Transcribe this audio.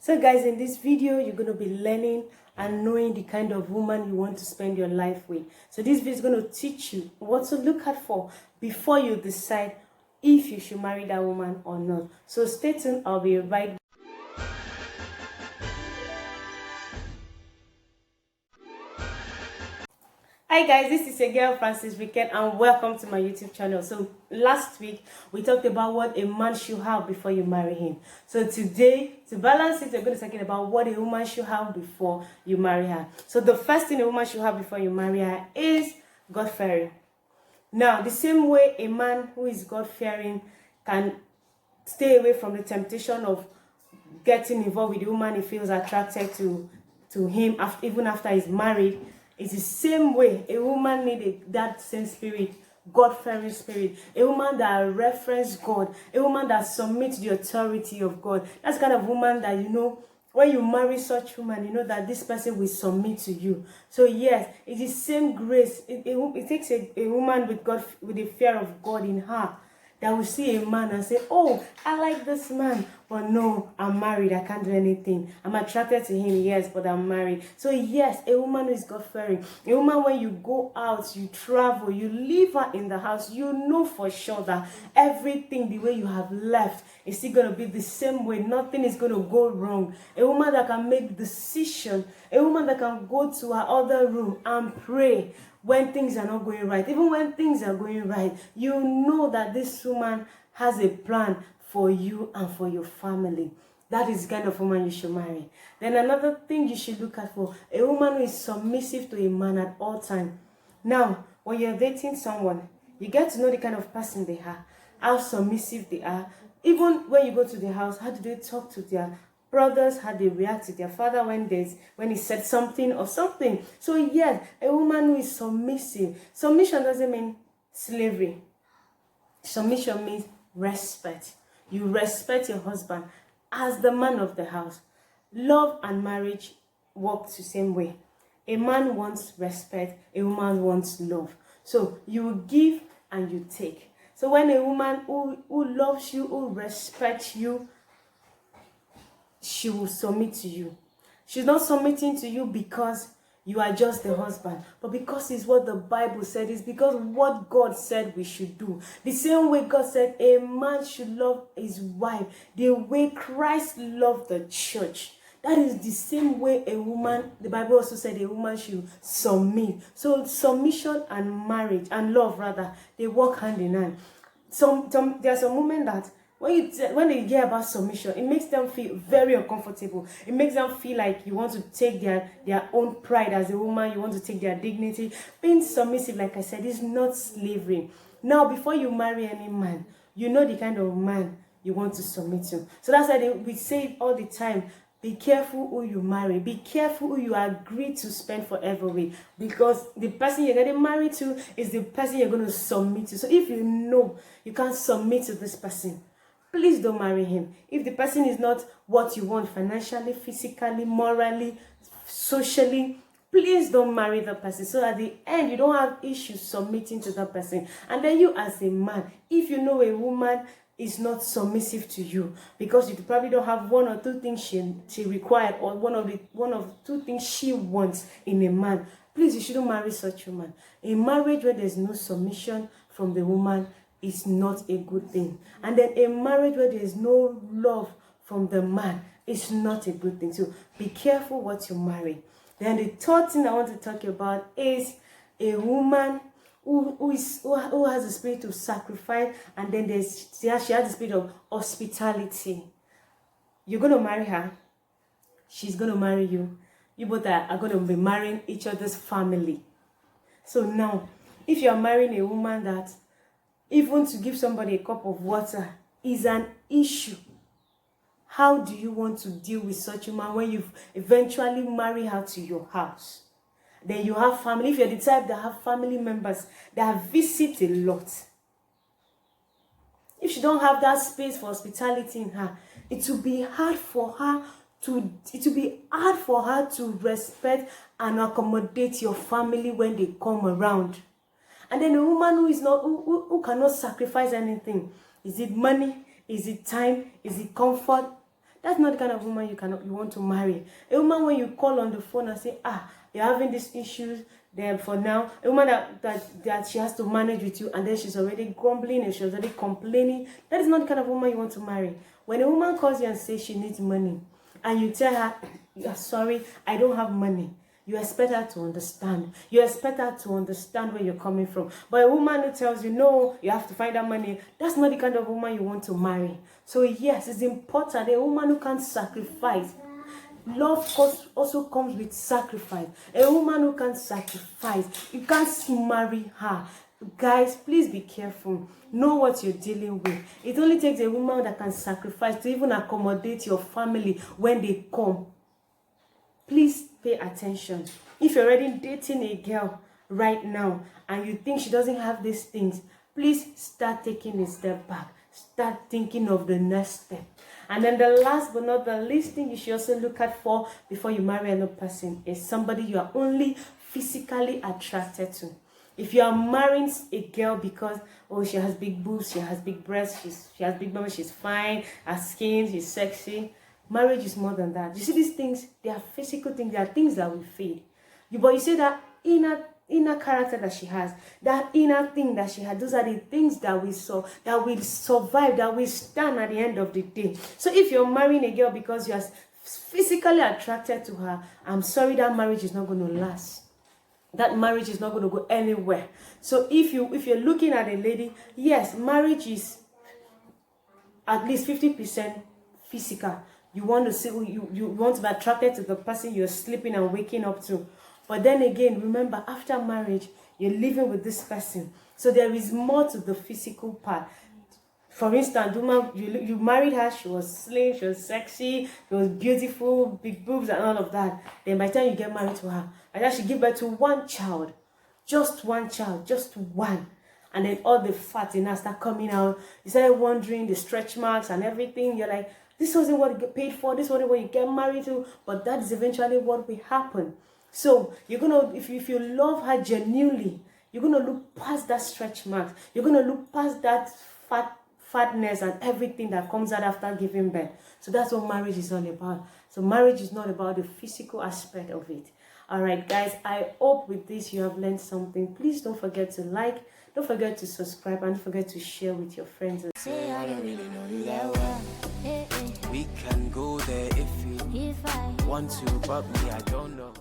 So guys, in this video, you're going to be learning and knowing the kind of woman you want to spend your life with. So this video is going to teach you what to look out for before you decide if you should marry that woman or not. So stay tuned, I'll be right back. Hi guys, this is your girl Francis Wicked and welcome to my YouTube channel. So last week we talked about what a man should have before you marry him. So today, to balance it, we're going to be talking about what a woman should have before you marry her. So the first thing a woman should have before you marry her is God-fearing. Now, the same way a man who is God-fearing can stay away from the temptation of getting involved with a woman he feels attracted to him even after he's married, it's the same way a woman needs that same spirit, God-fearing spirit, a woman that references God, a woman that submits the authority of God. That's the kind of woman that, you know, when you marry such woman, you know that this person will submit to you. So yes, it's the same grace. It takes a woman with the fear of God in her that will see a man and say, oh, I like this man, but no, I'm married, I can't do anything. I'm attracted to him, yes, but I'm married. So yes, a woman who is God-fearing, a woman when you go out, you travel, you leave her in the house, you know for sure that everything the way you have left is still going to be the same way. Nothing is going to go wrong. A woman that can make decisions, a woman that can go to her other room and pray when things are not going right. Even when things are going right, you know that this woman has a plan for you and for your family. That is the kind of woman you should marry. Then another thing you should look at for a woman who is submissive to a man at all times. Now, when you're dating someone, you get to know the kind of person they are, how submissive they are. Even when you go to their house, how do they talk to their brothers, how they react to their father when he said something or something. So yes, a woman who is submissive. Submission doesn't mean slavery. Submission means respect. You respect your husband as the man of the house. Love and marriage work the same way. A man wants respect, a woman wants love. So you give and you take. So when a woman who loves you, who respects you, she will submit to you. She's not submitting to you because you are just the husband, but because it's what the Bible said, it's because what God said we should do. The same way God said a man should love his wife, the way Christ loved the church. That is the same way a woman, the Bible also said a woman should submit. So submission and marriage, and love rather, they work hand in hand. There's a moment that when they hear about submission, it makes them feel very uncomfortable. It makes them feel like you want to take their own pride as a woman. You want to take their dignity. Being submissive, like I said, is not slavery. Now, before you marry any man, you know the kind of man you want to submit to. So that's why we say it all the time. Be careful who you marry. Be careful who you agree to spend forever with. Because the person you're getting married to is the person you're going to submit to. So if you know you can't submit to this person, please don't marry him. If the person is not what you want financially, physically, morally, socially, please don't marry the person. So at the end, you don't have issues submitting to that person. And then you as a man, if you know a woman is not submissive to you because you probably don't have one or two things she required, or one of two things she wants in a man, please, you shouldn't marry such a woman. A marriage where there's no submission from the woman is not a good thing. And then a marriage where there is no love from the man is not a good thing. So be careful what you marry. Then the third thing I want to talk about is a woman who has the spirit of sacrifice, and then she has the spirit of hospitality. You're going to marry her. She's going to marry you. You both are going to be marrying each other's family. So now, if you are marrying a woman that even to give somebody a cup of water is an issue, how do you want to deal with such a woman when you eventually marry her to your house? Then you have family. If you're the type that have family members that visit a lot, if she don't have that space for hospitality in her, it will be hard for her to respect and accommodate your family when they come around. And then a woman who cannot sacrifice anything, is it money, is it time, is it comfort, That's not the kind of woman you want to marry. A woman when you call on the phone and say, you're having these issues, then for now, a woman that she has to manage with you, and then she's already grumbling and she's already complaining. That is not the kind of woman you want to marry. When a woman calls you and says she needs money, and you tell her, sorry, I don't have money, you expect her to understand. You expect her to understand where you're coming from. But a woman who tells you, no, you have to find that money, that's not the kind of woman you want to marry. So yes, it's important. A woman who can sacrifice. Love also comes with sacrifice. A woman who can sacrifice, you can't marry her. Guys, please be careful. Know what you're dealing with. It only takes a woman that can sacrifice to even accommodate your family when they come. Please pay attention. If you're already dating a girl right now and you think she doesn't have these things, please start taking a step back. Start thinking of the next step. And then the last but not the least thing you should also look at for before you marry another person is somebody you are only physically attracted to. If you are marrying a girl because, she has big boobs, she has big breasts, she has big belly, she's fine, her skin, she's sexy. Marriage is more than that. You see these things, they are physical things, they are things that will fade. But you see that inner character that she has, that inner thing that she had, those are the things that we saw, that will survive, that will stand at the end of the day. So if you're marrying a girl because you are physically attracted to her, I'm sorry, that marriage is not going to last. That marriage is not going to go anywhere. So if you're looking at a lady, yes, marriage is at least 50% physical. You want to see, you want to be attracted to the person you're sleeping and waking up to. But then again, remember, after marriage, you're living with this person. So there is more to the physical part. For instance, you married her, she was slim, she was sexy, she was beautiful, big boobs and all of that. Then by the time you get married to her, and then she give birth to one child, just one child, just one. And then all the fat in her start coming out. You start wondering the stretch marks and everything. You're like, this wasn't what you get paid for, this wasn't what you get married to, but that is eventually what will happen. So you're gonna, if you love her genuinely, you're gonna look past that stretch marks. You're gonna look past that fatness and everything that comes out after giving birth. So that's what marriage is all about. So marriage is not about the physical aspect of it. All right, guys, I hope with this you have learned something. Please don't forget to like, don't forget to subscribe, and don't forget to share with your friends. Say I don't really know you that well. We can go there if you want to, but me, I don't know.